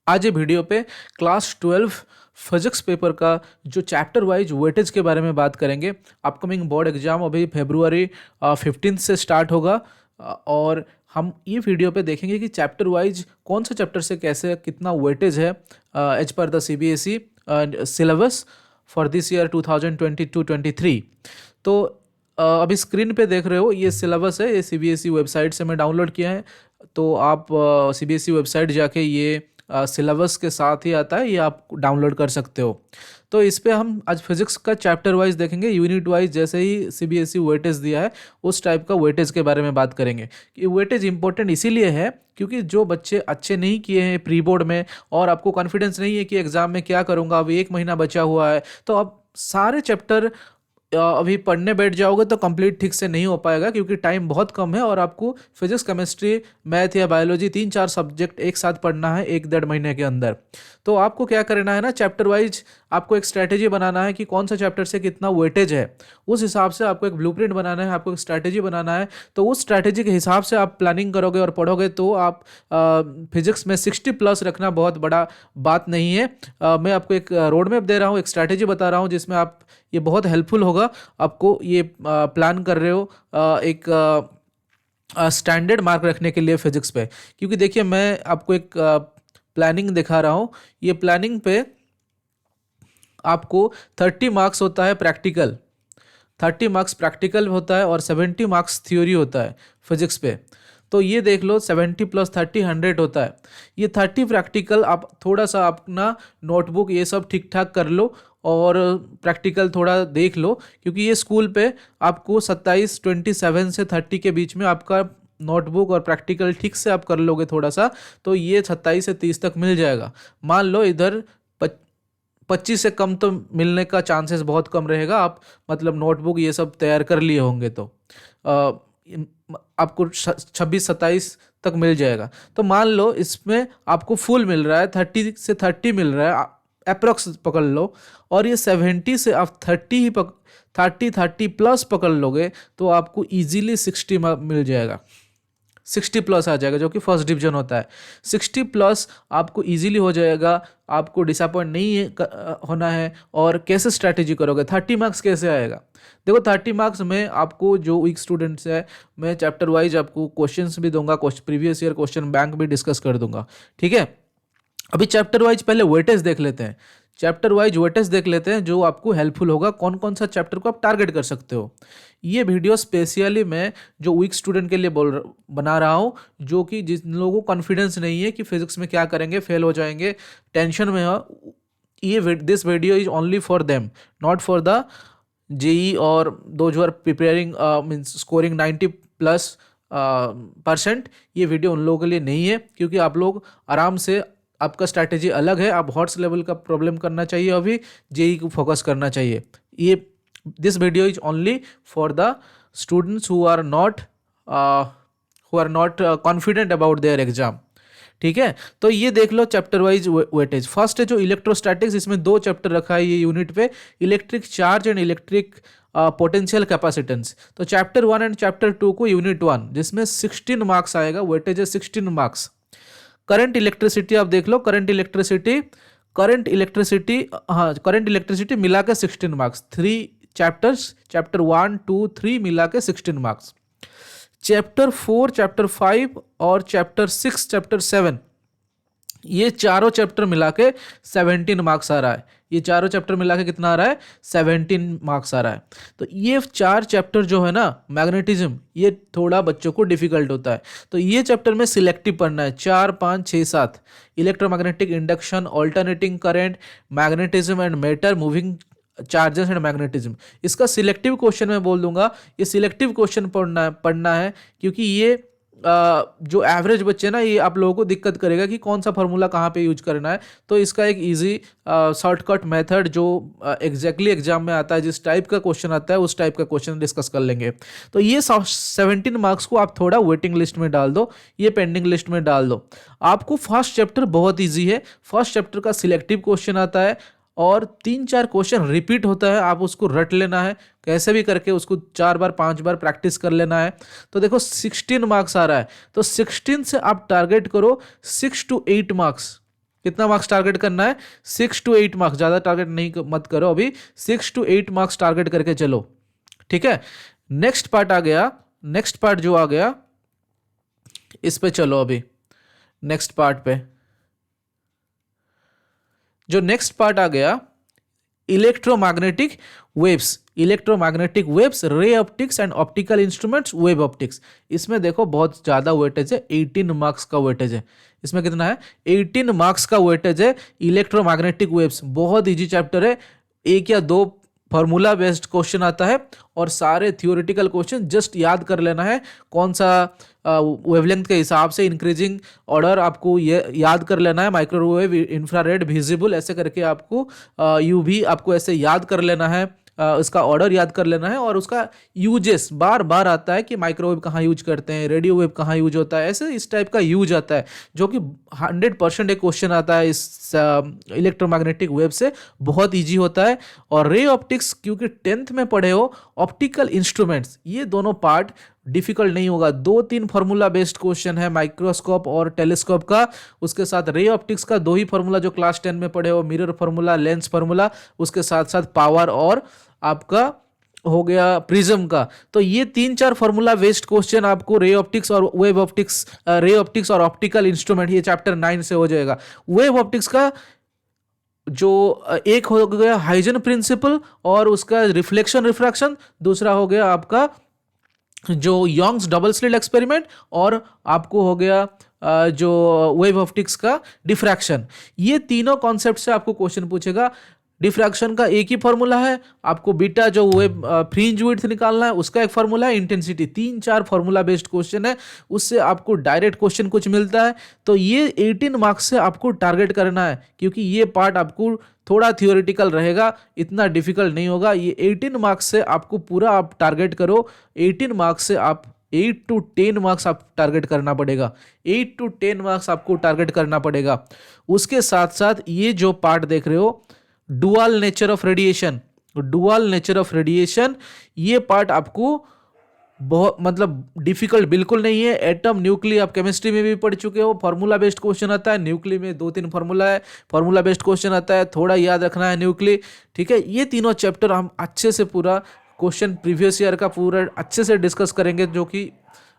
आज ये वीडियो पे क्लास 12 फिजिक्स पेपर का जो चैप्टर वाइज वेटेज के बारे में बात करेंगे। अपकमिंग बोर्ड एग्जाम अभी फरवरी 15 से स्टार्ट होगा और हम ये वीडियो पे देखेंगे कि चैप्टर वाइज कौन सा चैप्टर से कैसे कितना वेटेज है एज पर the CBSE syllabus for this year 2022-23। तो अभी स्क्रीन पे देख रहे हो ये सिलेबस है, ये CBSE वेबसाइट से मैं डाउनलोड किया है। तो आप CBSE वेबसाइट जाके ये सिलेबस के साथ ही आता है, ये आप डाउनलोड कर सकते हो। तो इस पे हम आज फिजिक्स का चैप्टर वाइज देखेंगे, यूनिट वाइज जैसे ही CBSE वेटेज दिया है उस टाइप का वेटेज के बारे में बात करेंगे। कि वेटेज इंपॉर्टेंट इसीलिए है क्योंकि जो बच्चे अच्छे नहीं किए हैं प्री बोर्ड में और आपको कॉन्फिडेंस नहीं है कि एग्जाम में क्या करूँगा, अभी 1 महीना बचा हुआ है, तो अब सारे चैप्टर अभी पढ़ने बैठ जाओगे तो कंप्लीट ठीक से नहीं हो पाएगा क्योंकि टाइम बहुत कम है और आपको फिजिक्स, केमिस्ट्री, मैथ या बायोलॉजी 3-4 सब्जेक्ट एक साथ पढ़ना है 1-1.5 महीने के अंदर। तो आपको क्या करना है ना, चैप्टर वाइज आपको एक स्ट्रैटेजी बनाना है कि कौन सा चैप्टर से कितना वेटेज है। उस हिसाब से आपको एक ब्लूप्रिंट बनाना है, आपको एक स्ट्रैटेजी बनाना है। तो उस स्ट्रैटेजी के हिसाब से आप प्लानिंग करोगे और पढ़ोगे तो आप फिजिक्स में 60+ रखना बहुत बड़ा बात नहीं है। मैं आपको एक रोड मैप दे रहा हूँ, एक स्ट्रैटेजी बता रहा हूँ जिसमें आप ये बहुत हेल्पफुल होगा। आपको ये प्लान कर रहे हो एक स्टैंडर्ड मार्क रखने के लिए फिजिक्स पे, क्योंकि देखिए मैं आपको एक प्लानिंग दिखा रहा हूँ। ये प्लानिंग पे आपको 30 मार्क्स होता है प्रैक्टिकल, 30 मार्क्स प्रैक्टिकल होता है और 70 मार्क्स थ्योरी होता है फिजिक्स पे। तो ये देख लो 70 + 30 100 होता है। ये 30 प्रैक्टिकल आप थोड़ा सा अपना नोटबुक ये सब ठीक ठाक कर लो और प्रैक्टिकल थोड़ा देख लो, क्योंकि ये स्कूल पे आपको 27 से 30 के बीच में आपका नोटबुक और प्रैक्टिकल ठीक से आप कर लोगे थोड़ा सा, तो ये 27 से 30 तक मिल जाएगा। मान लो इधर 25 से कम तो मिलने का चांसेस बहुत कम रहेगा। आप मतलब नोटबुक ये सब तैयार कर लिए होंगे तो आपको 26-27 तक मिल जाएगा। तो मान लो इसमें आपको फुल मिल रहा है, 30 से 30 मिल रहा है, अप्रोक्स पकड़ लो। और ये 70 से आप 30+ पकड़ लोगे तो आपको इजीली 60 मिल जाएगा, 60+ आ जाएगा जो कि फर्स्ट डिवीजन होता है। 60+ आपको इजीली हो जाएगा, आपको डिसअपॉइंट नहीं होना है। और कैसे स्ट्रैटेजी करोगे, 30 मार्क्स कैसे आएगा? देखो 30 मार्क्स में आपको जो वीक स्टूडेंट्स है, मैं चैप्टर वाइज आपको क्वेश्चंस भी दूंगा, प्रीवियस ईयर क्वेश्चन बैंक भी डिस्कस कर दूंगा, ठीक है। अभी चैप्टर वाइज पहले वेटेज देख लेते हैं, चैप्टर वाइज वेटेज देख लेते हैं जो आपको हेल्पफुल होगा, कौन कौन सा चैप्टर को आप टारगेट कर सकते हो। ये वीडियो स्पेशली मैं जो वीक स्टूडेंट के लिए बना रहा हूँ, जो कि जिन लोगों को कॉन्फिडेंस नहीं है कि फिजिक्स में क्या करेंगे, फेल हो जाएंगे, टेंशन में हो। ये this video is only for them, not for the JEE और those are preparing means scoring 90+%। ये वीडियो उन लोगों के लिए नहीं है क्योंकि आप लोग आराम से, आपका स्ट्रैटेजी अलग है, आप हॉट्स लेवल का प्रॉब्लम करना चाहिए, अभी जेई को फोकस करना चाहिए। ये this video is only for the students who are not confident about their exam, ठीक है। तो ये देख लो चैप्टर वाइज वेटेज। फर्स्ट है जो इलेक्ट्रोस्टैटिक्स, इसमें 2 चैप्टर रखा है ये यूनिट पे, electric charge and electric potential capacitance. तो चैप्टर 1 एंड चैप्टर 2 को यूनिट 1, जिसमें 16 मार्क्स आएगा, वेटेज है 16 मार्क्स। करंट इलेक्ट्रिसिटी आप देख लो, करंट इलेक्ट्रिसिटी मिला के 16 मार्क्स, 3 चैप्टर्स, चैप्टर 1, 2, 3 मिला के 16 मार्क्स। चैप्टर 4, चैप्टर 5 और चैप्टर 6, चैप्टर 7, ये चारों चैप्टर मिला के 17 मार्क्स आ रहा है। ये चारों चैप्टर मिला के कितना आ रहा है? 17 मार्क्स आ रहा है। तो ये 4 चैप्टर जो है ना, मैग्नेटिज्म, ये थोड़ा बच्चों को डिफिकल्ट होता है। तो ये चैप्टर में सिलेक्टिव पढ़ना है, 4, 5, 6, 7, electromagnetic induction, alternating current, magnetism and matter, moving charges and magnetism. इसका सिलेक्टिव क्वेश्चन मैं बोल दूंगा, ये सिलेक्टिव क्वेश्चन पढ़ना है क्योंकि ये जो एवरेज बच्चे ना, ये आप लोगों को दिक्कत करेगा कि कौन सा फार्मूला कहाँ पे यूज करना है। तो इसका एक इजी शॉर्टकट मेथड जो एग्जैक्टली एग्जाम में आता है, जिस टाइप का क्वेश्चन आता है उस टाइप का क्वेश्चन डिस्कस कर लेंगे। तो ये 17 मार्क्स को आप थोड़ा वेटिंग लिस्ट में डाल दो, ये पेंडिंग लिस्ट में डाल दो। आपको फर्स्ट चैप्टर बहुत ईजी है, फर्स्ट चैप्टर का सिलेक्टिव क्वेश्चन आता है और 3-4 क्वेश्चन रिपीट होता है, आप उसको रट लेना है, कैसे भी करके उसको 4 बार 5 बार प्रैक्टिस कर लेना है। तो देखो 16 मार्क्स आ रहा है, तो 16 से आप टारगेट करो 6 to 8 मार्क्स, कितना मार्क्स टारगेट करना है? 6 to 8 मार्क्स, ज़्यादा टारगेट नहीं मत करो अभी, 6 to 8 मार्क्स टारगेट करके चलो, ठीक है। नेक्स्ट पार्ट आ गया, नेक्स्ट पार्ट जो आ गया इस पे चलो अभी, नेक्स्ट पार्ट पे जो नेक्स्ट पार्ट आ गया, electromagnetic waves, electromagnetic waves, ray optics and optical instruments, wave optics. इसमें देखो बहुत ज्यादा वेटेज है, 18 मार्क्स का वेटेज है। इसमें कितना है? 18 मार्क्स का वेटेज है। इलेक्ट्रोमैग्नेटिक वेव्स बहुत इजी चैप्टर है, एक या दो फॉर्मूला बेस्ड क्वेश्चन आता है और सारे थियोरेटिकल क्वेश्चन जस्ट याद कर लेना है, कौन सा वेवलेंथ के हिसाब से इंक्रीजिंग ऑर्डर आपको ये याद कर लेना है, माइक्रोवेव, इंफ्रारेड, विजिबल, ऐसे करके आपको यूवी आपको ऐसे याद कर लेना है, उसका ऑर्डर याद कर लेना है, और उसका यूजेस बार बार आता है कि माइक्रोवेव कहाँ यूज करते हैं, रेडियो वेव कहाँ यूज होता है, ऐसे इस टाइप का यूज आता है, जो कि 100% एक क्वेश्चन आता है इस इलेक्ट्रोमैग्नेटिक वेव से, बहुत इजी होता है। और रे ऑप्टिक्स क्योंकि 10th में पढ़े हो, ऑप्टिकल इंस्ट्रूमेंट्स, ये दोनों पार्ट डिफिकल्ट नहीं होगा। 2-3 फार्मूला बेस्ड क्वेश्चन है माइक्रोस्कोप और टेलीस्कोप का, उसके साथ रे ऑप्टिक्स का 2 ही फार्मूला जो क्लास 10 में पढ़े हो, मिरर फार्मूला, लेंस फार्मूला, उसके साथ साथ पावर और आपका हो गया प्रिज्म का। तो ये 3-4 फार्मूला बेस्ड क्वेश्चन आपको रे ऑप्टिक्स और वेव ऑप्टिक्स, रे ऑप्टिक्स और ऑप्टिकल इंस्ट्रूमेंट, ये चैप्टर 9 से हो जाएगा। वेव ऑप्टिक्स का जो एक हो गया हाइजन प्रिंसिपल और उसका रिफ्लेक्शन रिफ्रैक्शन, दूसरा हो गया आपका जो यंग्स डबल स्लिट एक्सपेरिमेंट, और आपको हो गया जो वेव ऑप्टिक्स का डिफ्रैक्शन। ये तीनों कॉन्सेप्ट से आपको क्वेश्चन पूछेगा। डिफ्रैक्शन का एक ही फॉर्मूला है, आपको बीटा जो वेव फ्रिंज विड्थ निकालना है उसका एक फॉर्मूला है, इंटेंसिटी, 3-4 फॉर्मूला बेस्ड क्वेश्चन है, उससे आपको डायरेक्ट क्वेश्चन कुछ मिलता है। तो ये 18 मार्क्स से आपको टारगेट करना है, क्योंकि ये पार्ट आपको थोड़ा थियोरेटिकल रहेगा, इतना डिफिकल्ट नहीं होगा। ये 18 मार्क्स से आपको पूरा आप टारगेट करो, 18 मार्क्स से आप 8 to 10 मार्क्स आप टारगेट करना पड़ेगा, 8 to 10 मार्क्स आपको टारगेट करना पड़ेगा। उसके साथ साथ ये जो पार्ट देख रहे हो, dual nature of radiation, dual nature of radiation, ये पार्ट आपको बहुत मतलब डिफिकल्ट बिल्कुल नहीं है। एटम, न्यूक्ली आप केमिस्ट्री में भी पढ़ चुके हो, फार्मूला बेस्ड क्वेश्चन आता है, न्यूक्ली में 2-3 फार्मूला है, फार्मूला बेस्ड क्वेश्चन आता है, थोड़ा याद रखना है न्यूक्ली, ठीक है। ये तीनों चैप्टर हम अच्छे से पूरा क्वेश्चन प्रीवियस ईयर का पूरा अच्छे से डिस्कस करेंगे, जो कि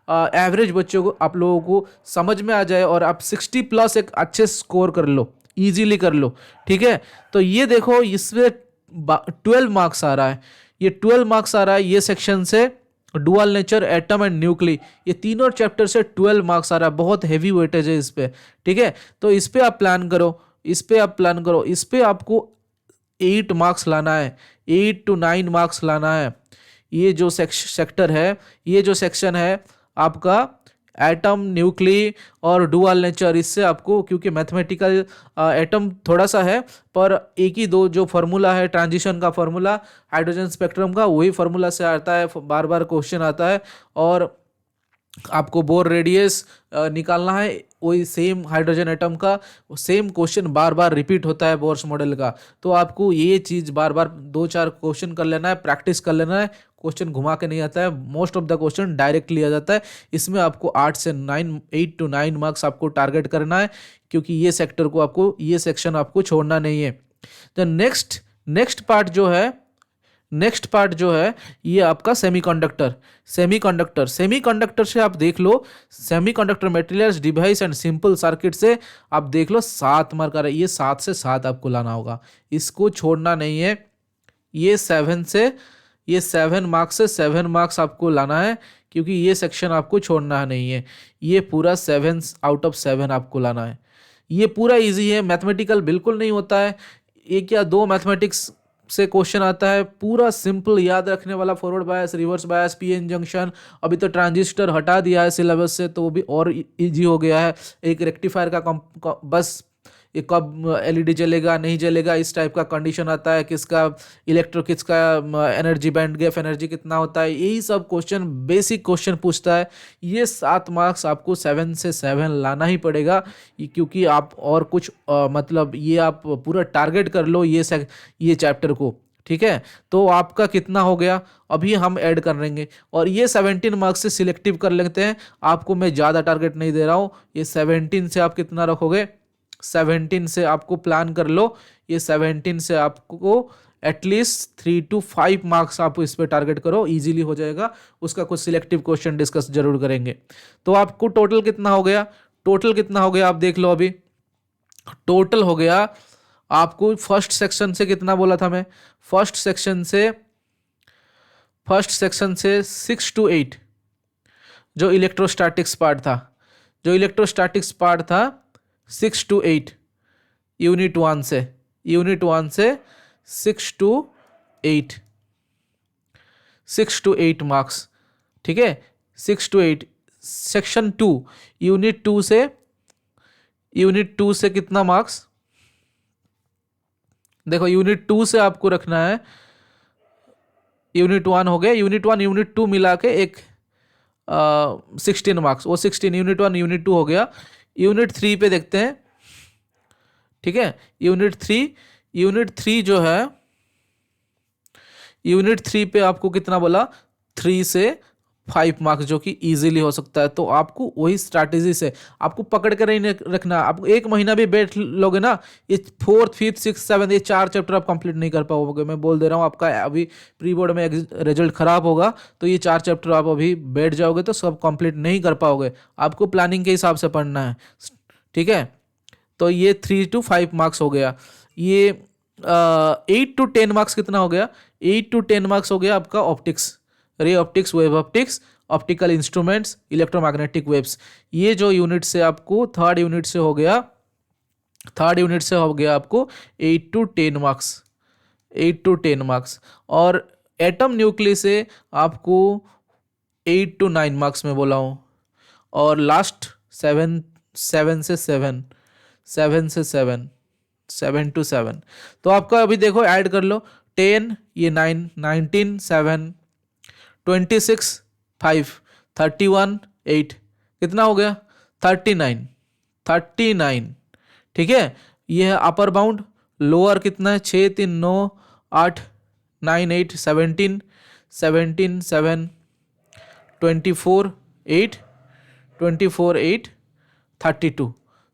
एवरेज बच्चों को, आप लोगों को समझ में आ जाए और आप 60+ एक अच्छे स्कोर कर लो, इजीली कर लो, ठीक है। तो ये देखो इसमें 12 मार्क्स आ रहा है, ये 12 मार्क्स आ रहा है ये सेक्शन से, dual nature, atom and nuclei, ये तीनों चैप्टर से 12 मार्क्स आ रहा है, बहुत हैवी वेटेज है इस पे, ठीक है। तो इस पे आप प्लान करो, इस पे आप प्लान करो, इस पे आपको 8 मार्क्स लाना है, 8 to 9 मार्क्स लाना है। ये जो सेक्टर है, ये जो सेक्शन है आपका एटम, न्यूक्ली और डुअल नेचर, इससे आपको, क्योंकि मैथमेटिकल एटम थोड़ा सा है, पर एक ही दो जो फार्मूला है, ट्रांजिशन का फार्मूला, हाइड्रोजन स्पेक्ट्रम का, वही फार्मूला से आता है, बार बार क्वेश्चन आता है, और आपको बोर रेडियस निकालना है, वही सेम हाइड्रोजन एटम का सेम क्वेश्चन बार बार रिपीट होता है बोर्स मॉडल का। तो आपको ये चीज़ बार बार 2-4 क्वेश्चन कर लेना है, प्रैक्टिस कर लेना है, क्वेश्चन घुमा के नहीं आता है, most of the question direct लिया जाता है। इसमें आपको 8 to 9 मार्क्स आपको टारगेट करना है, क्योंकि ये सेक्टर को आपको, ये सेक्शन आपको छोड़ना नहीं है। तो नेक्स्ट पार्ट जो है ये आपका सेमीकंडक्टर। सेमीकंडक्टर से आप देख लो, semiconductor materials, device and simple circuit से आप देख लो 7 मार्क आ रहा है, ये 7 से 7 आपको लाना होगा, इसको छोड़ना नहीं है। ये 7 मार्क्स से 7 मार्क्स आपको लाना है, क्योंकि ये सेक्शन आपको छोड़ना नहीं है, ये पूरा 7 out of 7 आपको लाना है। ये पूरा इजी है, मैथमेटिकल बिल्कुल नहीं होता है, 1 या 2 मैथमेटिक्स से क्वेश्चन आता है, पूरा सिंपल याद रखने वाला, forward bias, reverse bias, PN junction, अभी तो ट्रांजिस्टर हटा दिया है सिलेबस से, तो वो भी और इजी हो गया है। एक रेक्टिफायर का बस ये कब एलईडी जलेगा नहीं जलेगा इस टाइप का कंडीशन आता है, किसका किसका एनर्जी बैंड गैप एनर्जी कितना होता है, यही सब क्वेश्चन, बेसिक क्वेश्चन पूछता है। ये 7 मार्क्स आपको 7 से 7 लाना ही पड़ेगा, क्योंकि आप और कुछ मतलब ये आप पूरा टारगेट कर लो ये चैप्टर को, ठीक है। तो आपका कितना हो गया, अभी हम ऐड कर लेंगे, और ये 17 मार्क्स से सिलेक्टिव कर लेते हैं। आपको मैं ज़्यादा टारगेट नहीं दे रहा हूँ, ये 17 से आप कितना रखोगे, 17 से आपको प्लान कर लो, ये 17 से आपको एटलीस्ट 3 to 5 मार्क्स आप इस पे टारगेट करो, इजीली हो जाएगा। उसका कुछ सिलेक्टिव क्वेश्चन डिस्कस जरूर करेंगे। तो आपको टोटल कितना हो गया, टोटल कितना हो गया आप देख लो अभी। टोटल हो गया आपको फर्स्ट सेक्शन से कितना बोला था मैं, फर्स्ट सेक्शन से 6 to 8 जो इलेक्ट्रोस्टैटिक्स पार्ट था, 6 to 8 यूनिट 1 से 6 to 8 मार्क्स, ठीक है। 6 to 8 सेक्शन 2 यूनिट 2 से कितना मार्क्स, देखो यूनिट 2 से आपको रखना है, यूनिट 1 हो गया, यूनिट 1 यूनिट 2 मिला के एक 16 मार्क्स, वो 16 यूनिट 1 यूनिट 2 हो गया। यूनिट 3 पे देखते हैं, ठीक है। यूनिट 3 जो है, यूनिट 3 पे आपको कितना बोला, 3 से 5 मार्क्स जो कि इजीली हो सकता है। तो आपको वही स्ट्रैटेजी से आपको पकड़ कर नहीं रखना। आप एक महीना भी बैठ लोगे ना, ये 4th 5th 6th 7th ये 4 चैप्टर आप कंप्लीट नहीं कर पाओगे। मैं बोल दे रहा हूँ, आपका अभी प्री बोर्ड में रिजल्ट खराब होगा तो ये 4 चैप्टर आप अभी बैठ जाओगे तो सब कंप्लीट नहीं कर पाओगे। आपको प्लानिंग के हिसाब से पढ़ना है, ठीक है। तो ये 3 to 5 मार्क्स हो गया। ये 8 to 10 मार्क्स कितना हो गया, 8 to 10 मार्क्स हो गया आपका optics, ray optics, wave optics, optical instruments, electromagnetic waves. ये जो यूनिट से आपको थर्ड यूनिट से हो गया आपको 8 to 10 मार्क्स। और एटम न्यूक्ली से आपको 8 to 9 मार्क्स में बोला हूँ। और लास्ट 7 to 7 तो आपका अभी देखो ऐड कर लो, 10 ये 9 19 7 26 5 31 8 कितना हो गया 39, ठीक है। ये है अपर बाउंड। लोअर कितना है 6 3 9 8 9 8 17 7 24 8 32।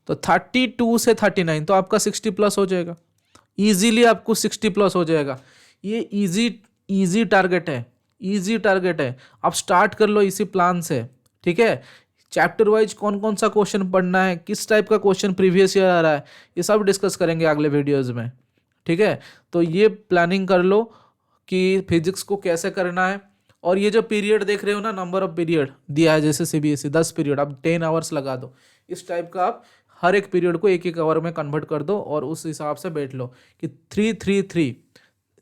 तो 32 से 39 तो आपका 60 प्लस हो जाएगा, इजीली आपको 60 प्लस हो जाएगा। ये इजी टारगेट है, आप स्टार्ट कर लो इसी प्लान से, ठीक है। चैप्टर वाइज कौन कौन सा क्वेश्चन पढ़ना है, किस टाइप का क्वेश्चन प्रीवियस ईयर आ रहा है, ये सब डिस्कस करेंगे अगले वीडियोज में, ठीक है। तो ये प्लानिंग कर लो कि फिजिक्स को कैसे करना है। और ये जो पीरियड देख रहे हो ना, नंबर ऑफ पीरियड दिया है, जैसे CBSE 10 पीरियड, आप 10 आवर्स लगा दो। इस टाइप का आप हर एक पीरियड को 1 आवर में कन्वर्ट कर दो और उस हिसाब से बैठ लो कि 3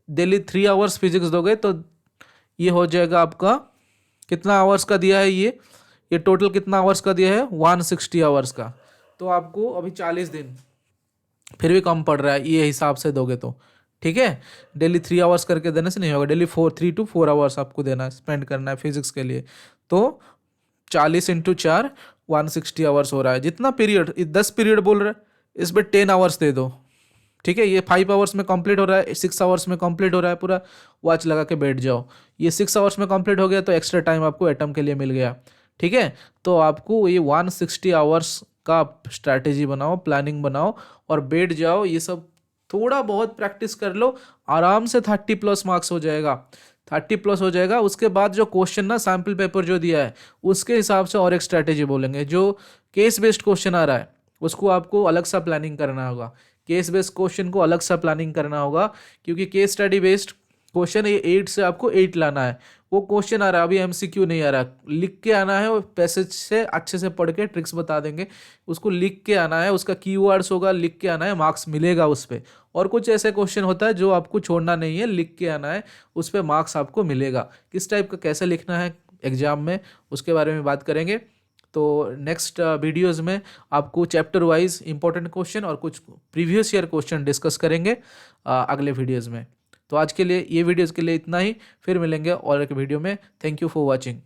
डेली 3 आवर्स फिजिक्स दोगे तो ये हो जाएगा आपका कितना आवर्स का दिया है, ये टोटल कितना आवर्स का दिया है 160 आवर्स का। तो आपको अभी 40 दिन फिर भी कम पड़ रहा है, ये हिसाब से दोगे तो, ठीक है। डेली 3 आवर्स करके देने से नहीं होगा, डेली 3 to 4 आवर्स आपको देना है, स्पेंड करना है फिजिक्स के लिए। तो 40 × 4 160 आवर्स हो रहा है। जितना पीरियड 10 पीरियड बोल रहा है, इसमें 10 आवर्स दे दो, ठीक है। ये 5 आवर्स में कंप्लीट हो रहा है, 6 आवर्स में कंप्लीट हो रहा है, पूरा वॉच लगा के बैठ जाओ। ये 6 आवर्स में कंप्लीट हो गया तो एक्स्ट्रा टाइम आपको एटम के लिए मिल गया, ठीक है। तो आपको ये 160 आवर्स का स्ट्रैटेजी बनाओ, प्लानिंग बनाओ और बैठ जाओ। ये सब थोड़ा बहुत प्रैक्टिस कर लो, आराम से 30 प्लस मार्क्स हो जाएगा, 30 प्लस हो जाएगा। उसके बाद जो क्वेश्चन ना सैम्पल पेपर जो दिया है उसके हिसाब से और एक स्ट्रैटेजी बोलेंगे। जो केस बेस्ड क्वेश्चन आ रहा है उसको आपको अलग सा प्लानिंग करना होगा, केस बेस्ड क्वेश्चन को अलग सा प्लानिंग करना होगा, क्योंकि केस स्टडी बेस्ड क्वेश्चन ये 8 से आपको 8 लाना है। वो क्वेश्चन आ रहा है, अभी MCQ नहीं आ रहा, लिख के आना है, और पैसेज से अच्छे से पढ़ के ट्रिक्स बता देंगे, उसको लिख के आना है, उसका कीवर्ड्स होगा, लिख के आना है, मार्क्स मिलेगा उस पर। और कुछ ऐसे क्वेश्चन होता है जो आपको छोड़ना नहीं है, लिख के आना है, उस पर मार्क्स आपको मिलेगा। किस टाइप का कैसे लिखना है एग्जाम में उसके बारे में बात करेंगे। तो नेक्स्ट वीडियोस में आपको चैप्टर वाइज इंपॉर्टेंट क्वेश्चन और कुछ प्रीवियस ईयर क्वेश्चन डिस्कस करेंगे अगले वीडियोस में। तो आज के लिए ये वीडियोस के लिए इतना ही, फिर मिलेंगे और एक वीडियो में। Thank you for watching.